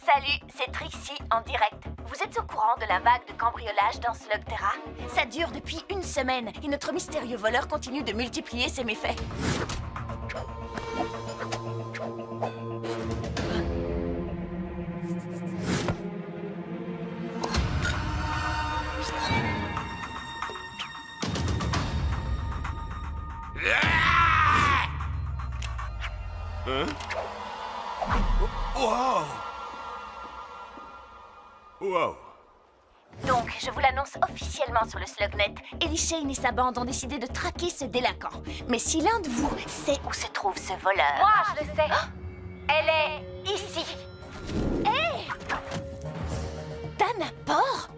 Salut, c'est Trixie en direct. Vous êtes au courant de la vague de cambriolage dans Slugterra? Ça dure depuis une semaine et notre mystérieux voleur continue de multiplier ses méfaits. Hein? Wow! Wow! Donc, je vous l'annonce officiellement sur le Slugnet. Ellie Shane et sa bande ont décidé de traquer ce délinquant. Mais si l'un de vous sait où se trouve ce voleur... Moi, je le sais. Elle est ici. Hé! Dana Port?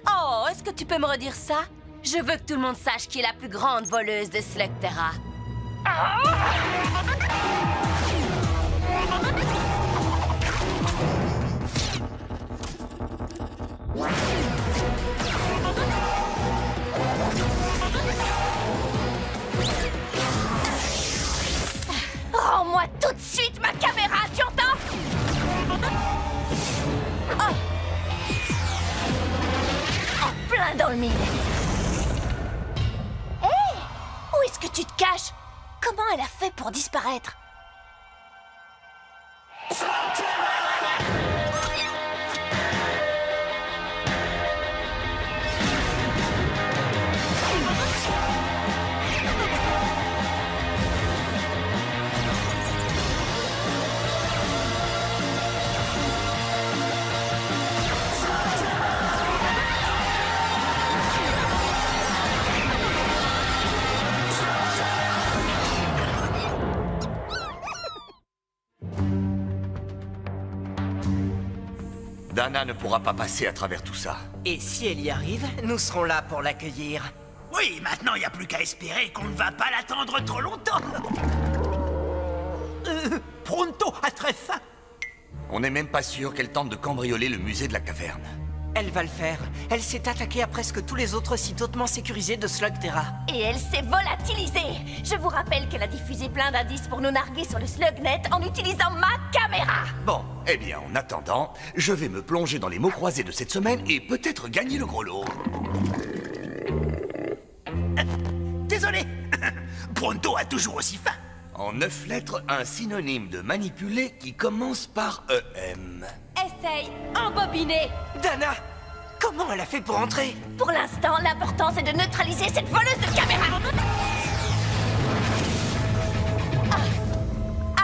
Oh, est-ce que tu peux me redire ça? Je veux que tout le monde sache qui est la plus grande voleuse de Slugterra. Rends-moi tout de suite ma caméra, tu entends? Oh! En plein dans le mille. Hé! Où est-ce que tu te caches? Comment elle a fait pour disparaître? Dana ne pourra pas passer à travers tout ça. Et si elle y arrive, nous serons là pour l'accueillir. Oui, maintenant il n'y a plus qu'à espérer qu'on ne va pas l'attendre trop longtemps. Pronto a très faim. On n'est même pas sûr qu'elle tente de cambrioler le musée de la caverne. Elle va le faire. Elle s'est attaquée à presque tous les autres sites hautement sécurisés de Slugterra. Et elle s'est volatilisée. Je vous rappelle qu'elle a diffusé plein d'indices pour nous narguer sur le Slugnet en utilisant ma caméra. Bon, eh bien, en attendant, je vais me plonger dans les mots croisés de cette semaine et peut-être gagner le gros lot. Désolé. Pronto a toujours aussi faim. En 9 lettres, un synonyme de manipuler qui commence par EM. Essaye, embobiner. Dana! Comment elle a fait pour entrer? Pour l'instant, l'important c'est de neutraliser cette voleuse de caméra.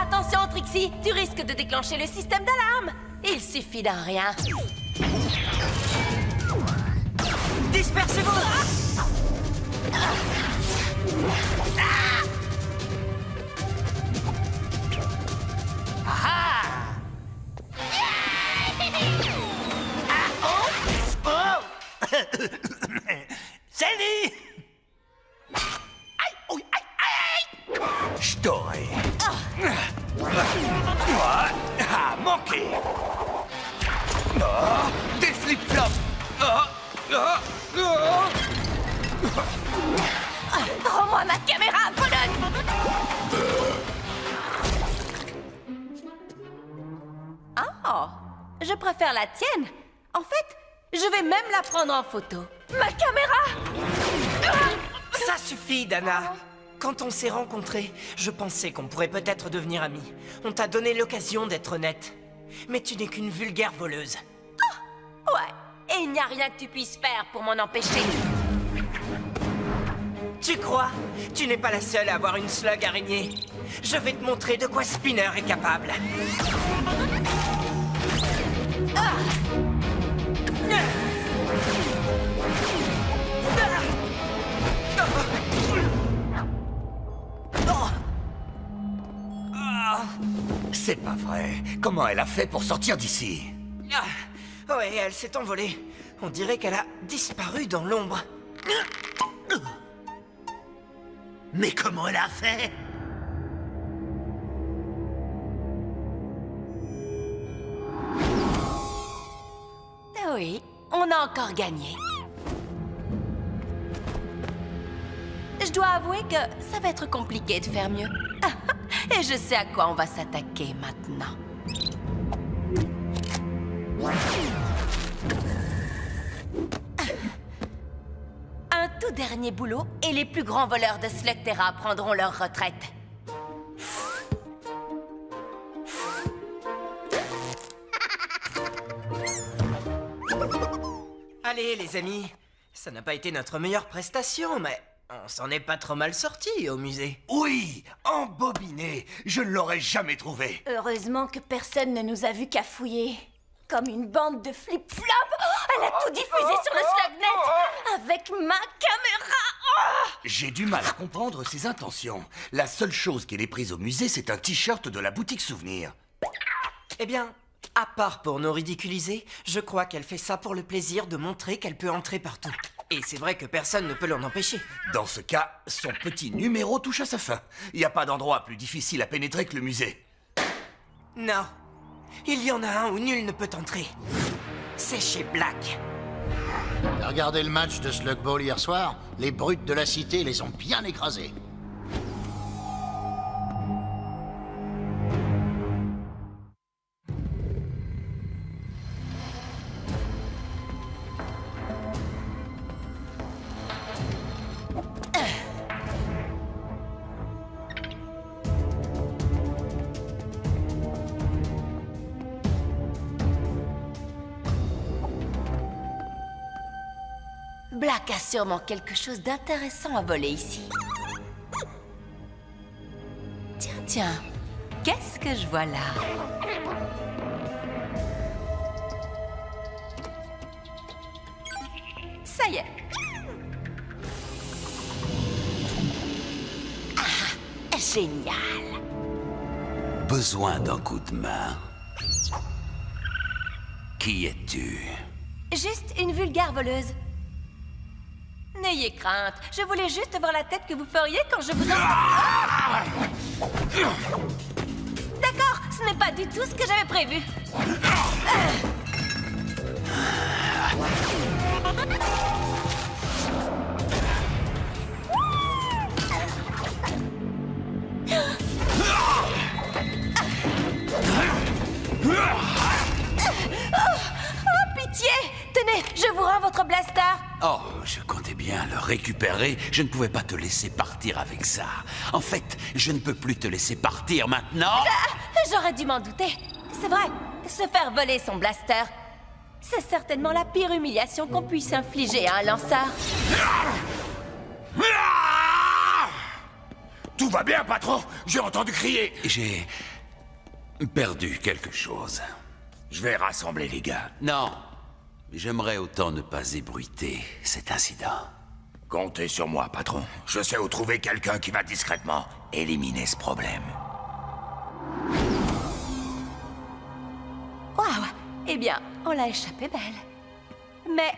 Attention, Trixie, tu risques de déclencher le système d'alarme. Il suffit d'un rien. Dispersez-vous! Salut. Aïe, oui, aïe, aïe. Je t'aurai. Ah, manqué. Oh, des flip-flops. Rends-moi ma caméra, voleuse. Oh, je préfère la tienne. En fait, je vais même la prendre en photo. Ma caméra. Ça suffit, Dana! Quand on s'est rencontrés, je pensais qu'on pourrait peut-être devenir amis. On t'a donné l'occasion d'être honnête. Mais tu n'es qu'une vulgaire voleuse. Ouais, et il n'y a rien que tu puisses faire pour m'en empêcher. Tu crois? Tu n'es pas la seule à avoir une slug araignée. Je vais te montrer de quoi Spinner est capable. C'est pas vrai. Comment elle a fait pour sortir d'ici? Ouais, elle s'est envolée. On dirait qu'elle a disparu dans l'ombre. Mais comment elle a fait? Oui, on a encore gagné. Je dois avouer que ça va être compliqué de faire mieux. Et je sais à quoi on va s'attaquer maintenant. dernier boulot et les plus grands voleurs de Slugterra prendront leur retraite. Allez, les amis. Ça n'a pas été notre meilleure prestation, mais on s'en est pas trop mal sortis au musée. Oui, embobiné. Je ne l'aurais jamais trouvé. Heureusement que personne ne nous a vus cafouiller. Comme une bande de flip-flop. Oh, elle a tout diffusé sur le Slugnet avec ma caméra. Oh. J'ai du mal à comprendre ses intentions. La seule chose qu'elle ait prise au musée, c'est un t-shirt de la boutique Souvenir. Eh bien, à part pour nous ridiculiser, je crois qu'elle fait ça pour le plaisir de montrer qu'elle peut entrer partout. Et c'est vrai que personne ne peut l'en empêcher. Dans ce cas, son petit numéro touche à sa fin. Il n'y a pas d'endroit plus difficile à pénétrer que le musée. Non. Il y en a un où nul ne peut entrer. C'est chez Black. T'as regardé le match de Slug Ball hier soir? Les brutes de la cité les ont bien écrasés. Black a sûrement quelque chose d'intéressant à voler ici. Tiens, qu'est-ce que je vois là? Ça y est. Ah, génial. Besoin d'un coup de main. Qui es-tu? Juste une vulgaire voleuse. N'ayez crainte, je voulais juste voir la tête que vous feriez quand je vous en... D'accord, ce n'est pas du tout ce que j'avais prévu. Oh, pitié! Tenez, je vous rends votre blaster. Oh, je comptais bien le récupérer. Je ne pouvais pas te laisser partir avec ça. En fait, je ne peux plus te laisser partir maintenant. J'aurais dû m'en douter. C'est vrai, se faire voler son blaster, c'est certainement la pire humiliation qu'on puisse infliger à un lanceur. Tout va bien, patron? J'ai entendu crier. J'ai perdu quelque chose. Je vais rassembler les gars. Non, j'aimerais autant ne pas ébruiter cet incident. Comptez sur moi, patron. Je sais où trouver quelqu'un qui va discrètement éliminer ce problème. Waouh! Eh bien, on l'a échappé belle. Mais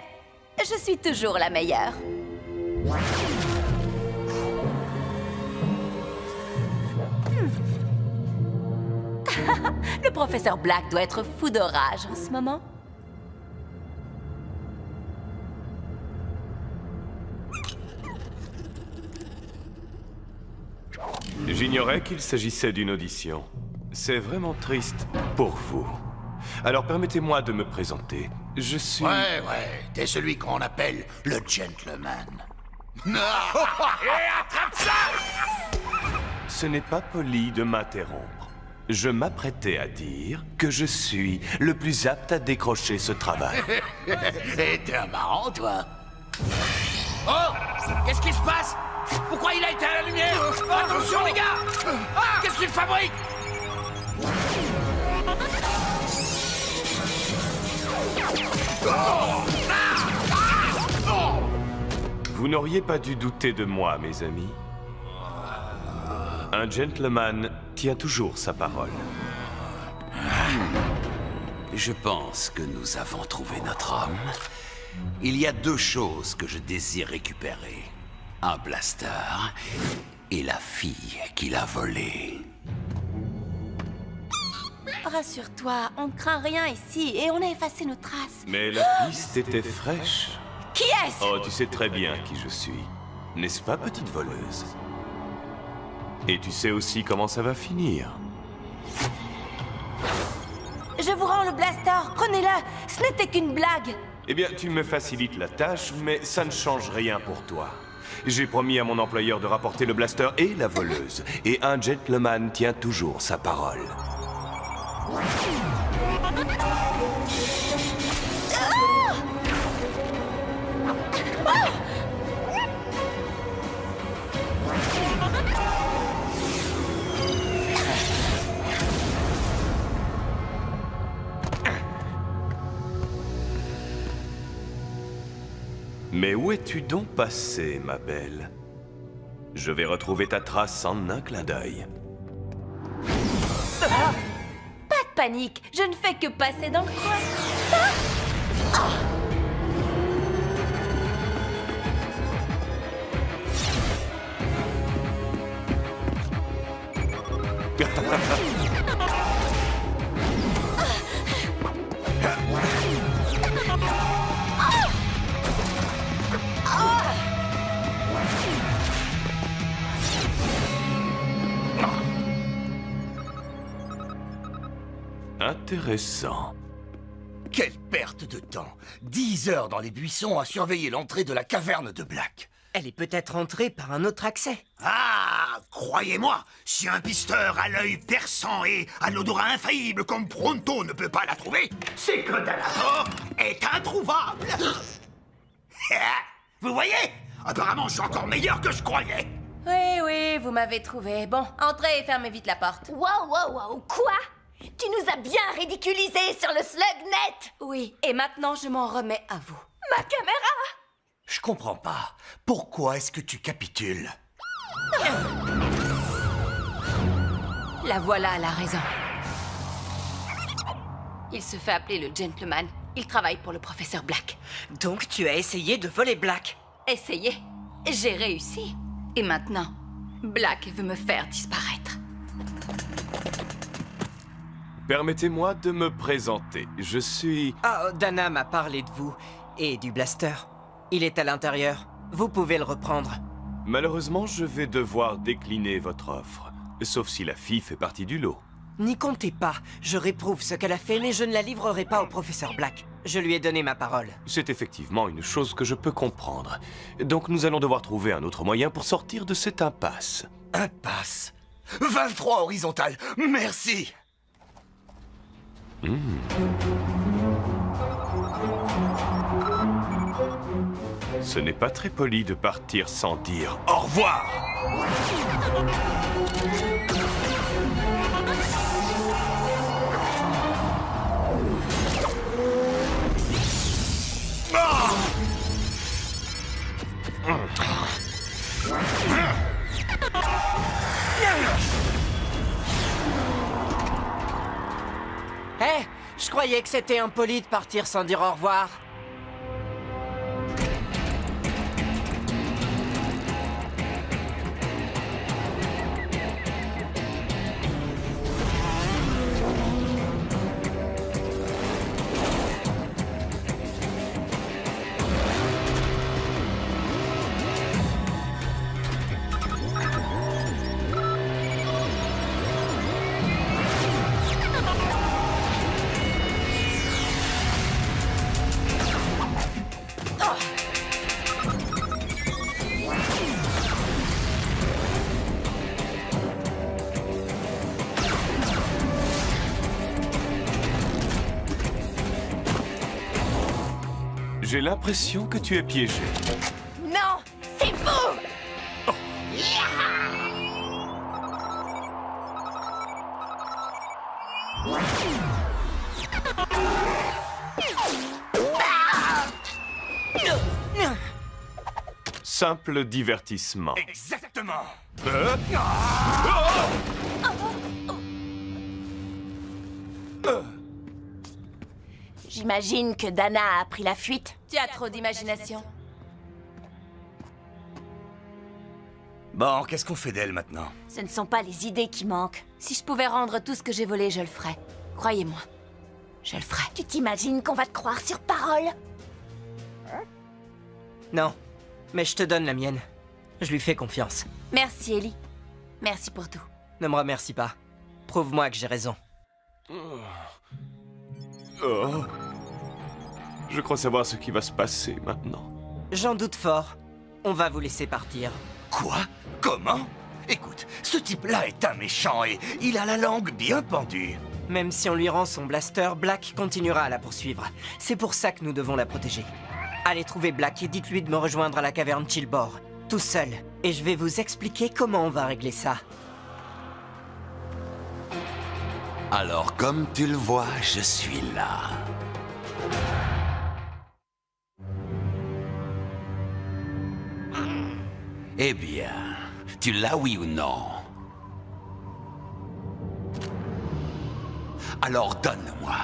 je suis toujours la meilleure. Le professeur Black doit être fou de rage en ce moment. J'ignorais qu'il s'agissait d'une audition. C'est vraiment triste pour vous. Alors permettez-moi de me présenter. Je suis... Ouais, t'es celui qu'on appelle le gentleman. Ce n'est pas poli de m'interrompre. Je m'apprêtais à dire que je suis le plus apte à décrocher ce travail. T'es un marrant, toi. Oh! Qu'est-ce qui se passe? Pourquoi il a été à la lumière? Oh, attention, les gars! Ah! Qu'est-ce qu'il fabrique? Vous n'auriez pas dû douter de moi, mes amis. Un gentleman tient toujours sa parole. Je pense que nous avons trouvé notre homme. Il y a deux choses que je désire récupérer. Un blaster et la fille qui l'a volé. Rassure-toi, on ne craint rien ici et on a effacé nos traces. Mais la piste était fraîche. Qui est-ce? Oh, tu sais très bien qui je suis. N'est-ce pas, petite voleuse? Et tu sais aussi comment ça va finir. Je vous rends le blaster, prenez-le. Ce n'était qu'une blague. Eh bien, tu me facilites la tâche, mais ça ne change rien pour toi. J'ai promis à mon employeur de rapporter le blaster et la voleuse. Et un gentleman tient toujours sa parole. Mais où es-tu donc passée, ma belle? Je vais retrouver ta trace en un clin d'œil. Pas de panique, je ne fais que passer dans le coin. Intéressant. Quelle perte de temps! 10 heures dans les buissons à surveiller l'entrée de la caverne de Black. Elle est peut-être entrée par un autre accès. Ah, croyez-moi, si un pisteur à l'œil perçant et à l'odorat infaillible comme Pronto ne peut pas la trouver, c'est que Dalator est introuvable. Vous voyez? Apparemment, je suis encore meilleur que je croyais. Oui, oui, vous m'avez trouvé. Bon, entrez et fermez vite la porte. Wow, quoi? Tu nous as bien ridiculisés sur le SlugNet! Oui, et maintenant je m'en remets à vous. Ma caméra! Je comprends pas. Pourquoi est-ce que tu capitules? La voilà, elle a raison. Il se fait appeler le gentleman. Il travaille pour le professeur Black. Donc tu as essayé de voler Black. Essayez. J'ai réussi. Et maintenant, Black veut me faire disparaître. Permettez-moi de me présenter. Je suis... Ah, Dana m'a parlé de vous et du blaster. Il est à l'intérieur. Vous pouvez le reprendre. Malheureusement, je vais devoir décliner votre offre. Sauf si la fille fait partie du lot. N'y comptez pas. Je réprouve ce qu'elle a fait, mais je ne la livrerai pas au professeur Black. Je lui ai donné ma parole. C'est effectivement une chose que je peux comprendre. Donc nous allons devoir trouver un autre moyen pour sortir de cette impasse. Impasse. 23 horizontales. Merci. Ce n'est pas très poli de partir sans dire au revoir. Hé, je croyais que c'était impoli de partir sans dire au revoir. J'ai l'impression que tu es piégé. Non, c'est vous! Simple divertissement. Exactement. J'imagine que Dana a pris la fuite. Tu as trop d'imagination. Bon, qu'est-ce qu'on fait d'elle maintenant? Ce ne sont pas les idées qui manquent. Si je pouvais rendre tout ce que j'ai volé, je le ferais. Croyez-moi, je le ferais. Tu t'imagines qu'on va te croire sur parole? Non, mais je te donne la mienne. Je lui fais confiance. Merci, Ellie. Merci pour tout. Ne me remercie pas. Prouve-moi que j'ai raison. Oh. Je crois savoir ce qui va se passer maintenant. J'en doute fort. On va vous laisser partir. Quoi? Comment? Écoute, ce type-là est un méchant et il a la langue bien pendue. Même si on lui rend son blaster, Black continuera à la poursuivre. C'est pour ça que nous devons la protéger. Allez trouver Black et dites-lui de me rejoindre à la caverne Chillbore, tout seul. Et je vais vous expliquer comment on va régler ça. Alors, comme tu le vois, je suis là. Eh bien, tu l'as, oui ou non? Alors donne-moi.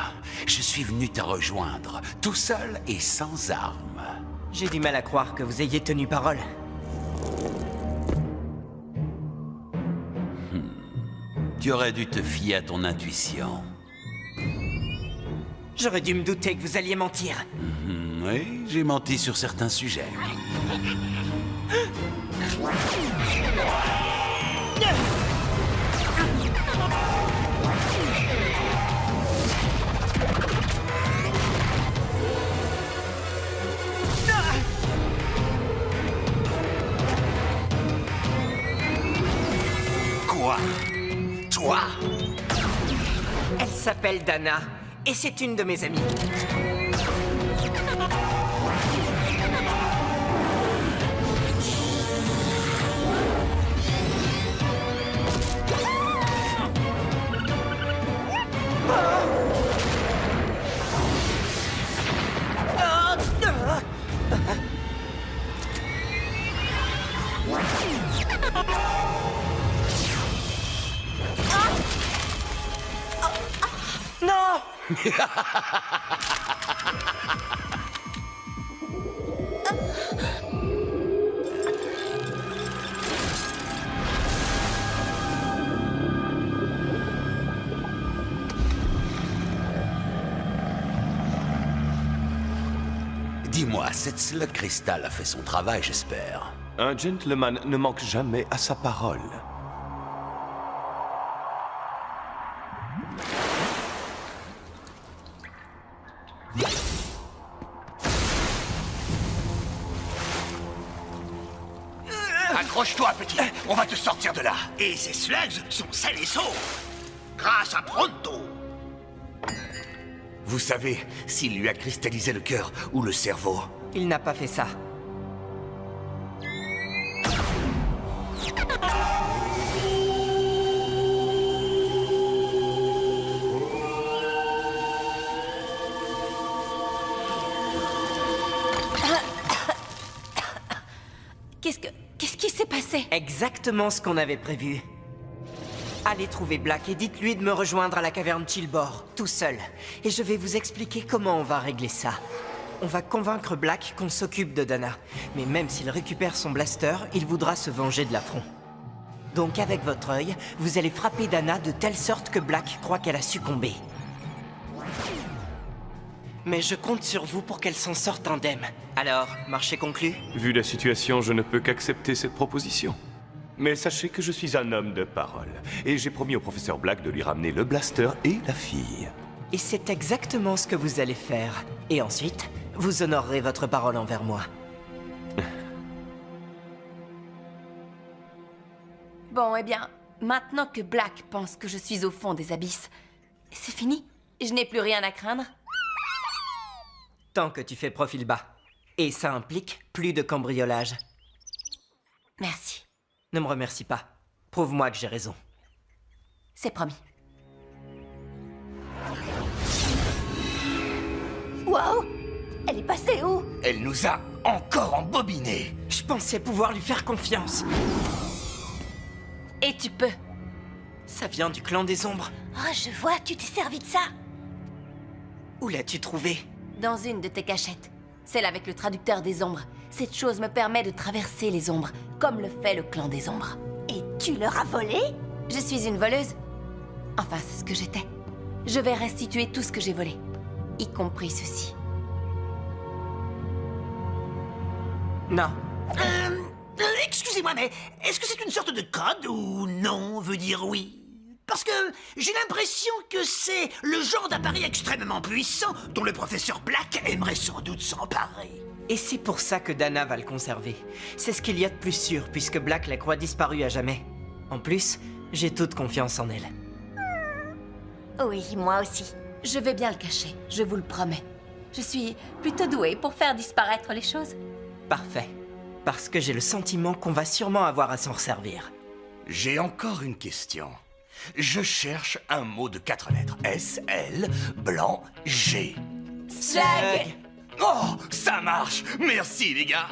Je suis venu te rejoindre, tout seul et sans armes. J'ai du mal à croire que vous ayez tenu parole. Tu aurais dû te fier à ton intuition. J'aurais dû me douter que vous alliez mentir. Oui, j'ai menti sur certains sujets. Quoi? Toi? Elle s'appelle Dana, et c'est une de mes amies. Non! Dis-moi, cette slug cristal a fait son travail, j'espère. Un gentleman ne manque jamais à sa parole. Accroche-toi, petit. On va te sortir de là. Et ces slugs sont sains et saufs. Grâce à Pronto. Vous savez s'il lui a cristallisé le cœur ou le cerveau? Il n'a pas fait ça. Qu'est-ce qui s'est passé? Exactement ce qu'on avait prévu. Allez trouver Black et dites-lui de me rejoindre à la caverne Chillbore, tout seul. Et je vais vous expliquer comment on va régler ça. On va convaincre Black qu'on s'occupe de Dana. Mais même s'il récupère son blaster, il voudra se venger de l'affront. Donc avec votre œil, vous allez frapper Dana de telle sorte que Black croit qu'elle a succombé. Mais je compte sur vous pour qu'elle s'en sorte indemne. Alors, marché conclu? Vu la situation, je ne peux qu'accepter cette proposition. Mais sachez que je suis un homme de parole, et j'ai promis au professeur Black de lui ramener le blaster et la fille. Et c'est exactement ce que vous allez faire. Et ensuite, vous honorerez votre parole envers moi. Bon, eh bien, maintenant que Black pense que je suis au fond des abysses, c'est fini? Je n'ai plus rien à craindre? Tant que tu fais profil bas. Et ça implique plus de cambriolage. Merci. Ne me remercie pas. Prouve-moi que j'ai raison. C'est promis. Wow! Elle est passée où? Elle nous a encore embobinés. Je pensais pouvoir lui faire confiance. Et tu peux. Ça vient du clan des ombres. Oh, je vois, tu t'es servi de ça. Où l'as-tu trouvé? Dans une de tes cachettes. Celle avec le traducteur des ombres. Cette chose me permet de traverser les ombres, comme le fait le clan des ombres. Et tu leur as volé? Je suis une voleuse. Enfin, c'est ce que j'étais. Je vais restituer tout ce que j'ai volé, y compris ceci. Non. Excusez-moi, mais est-ce que c'est une sorte de code ou non veut dire oui? Parce que j'ai l'impression que c'est le genre d'appareil extrêmement puissant dont le professeur Black aimerait sans doute s'emparer. Et c'est pour ça que Dana va le conserver. C'est ce qu'il y a de plus sûr, puisque Black la croit disparue à jamais. En plus, j'ai toute confiance en elle. Oui, moi aussi. Je vais bien le cacher, je vous le promets. Je suis plutôt douée pour faire disparaître les choses. Parfait. Parce que j'ai le sentiment qu'on va sûrement avoir à s'en resservir. J'ai encore une question. Je cherche un mot de 4 lettres. S-L, blanc, G. Slug! Oh, ça marche! Merci, les gars!